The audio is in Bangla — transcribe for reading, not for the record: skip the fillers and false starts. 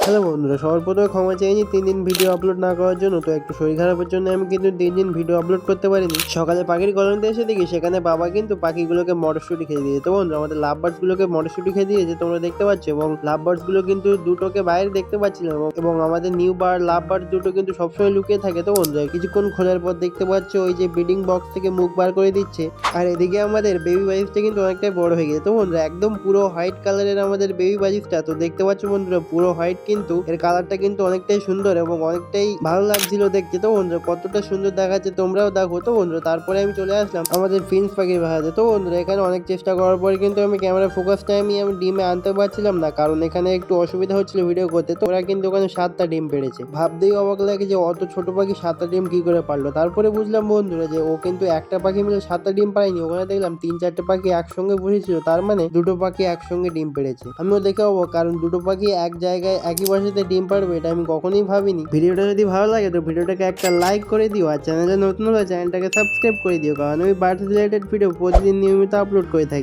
হ্যালো বন্ধুরা, সবার প্রথমে ক্ষমা চাইনি 3 দিন ভিডিও আপলোড না করার জন্য। তো একটু শরীর খারাপের জন্য আমি কিন্তু 3 দিন ভিডিও আপলোড করতে পারিনি। সকালে পাখির কলোনিতে এসে দেখি সেখানে বাবা কিন্তু পাখিগুলোকে মটরশুঁটি খেয়ে দিয়েছে। তো বন্ধু, আমাদের লাভ বার্ডস গুলোকে মটরশুঁটি খেয়ে দিয়েছে, তোমরা দেখতে পাচ্ছ। এবং লাভ বার্ডস গুলো কিন্তু দুটোকে বাইরে দেখতে পাচ্ছিলাম, এবং আমাদের নিউ বার্ড লাভ বার্ড দুটো কিন্তু সবসময় লুকিয়ে থাকে। তো বন্ধু, কিছুক্ষণ খোঁজার পর দেখতে পাচ্ছ ওই যে ব্রিডিং বক্স থেকে মুখ বার করে দিচ্ছে। আর এদিকে আমাদের বেবি বাজিসটা কিন্তু অনেকটাই বড় হয়ে গেছে। তো বন্ধুরা, একদম পুরো হোয়াইট কালারের আমাদের বেবি বাজিসটা, তো দেখতে পাচ্ছ বন্ধুরা পুরো হোয়াইট, কিন্তু এর কালারটা কিন্তু অনেকটাই সুন্দর এবং অনেকটাই ভালো লাগছিল দেখতে। তো বন্ধুরা, কতটা সুন্দর দেখাচ্ছে তোমরাও দেখো। তো বন্ধুরা, তারপরে আমি চলে আসলাম আমাদের ফিন্স পাখির বাসাতে। তো বন্ধুরা, এখানে অনেক চেষ্টা করার পরে কিন্তু আমি ক্যামেরা ফোকাসটা আমি ডিমে আনতে পারছিলাম না, কারণ এখানে একটু অসুবিধা হচ্ছিল ভিডিও করতে। তো ওরা কিন্তু ওখানে 7টা ডিম পেড়েছে। ভাবতেই অবাক লাগে যে অত ছোট পাখি 7টা ডিম কি করে পারলো। তারপরে বুঝলাম বন্ধুরা যে ও কিন্তু একটা পাখি মিলে 7টা ডিম পায়নি। ওখানে দেখলাম 3-4টে পাখি একসঙ্গে বসেছিল, তার মানে দুটো পাখি একসঙ্গে ডিম পেড়েছে। আমিও দেখে অবাক, কারণ দুটো পাখি এক জায়গায় একই বাসাতে ডিম পারবে এটা আমি কখনোই ভাবিনি। ভিডিওটা যদি ভালো লাগে তো ভিডিওটাকে একটা লাইক করে দিও, আর চ্যানেলে নতুন হলে চ্যানেলটাকে সাবস্ক্রাইব করে দিও, কারণ আমি বার্ড রিলেটেড ভিডিও প্রতিদিন নিয়মিত আপলোড করে থাকি।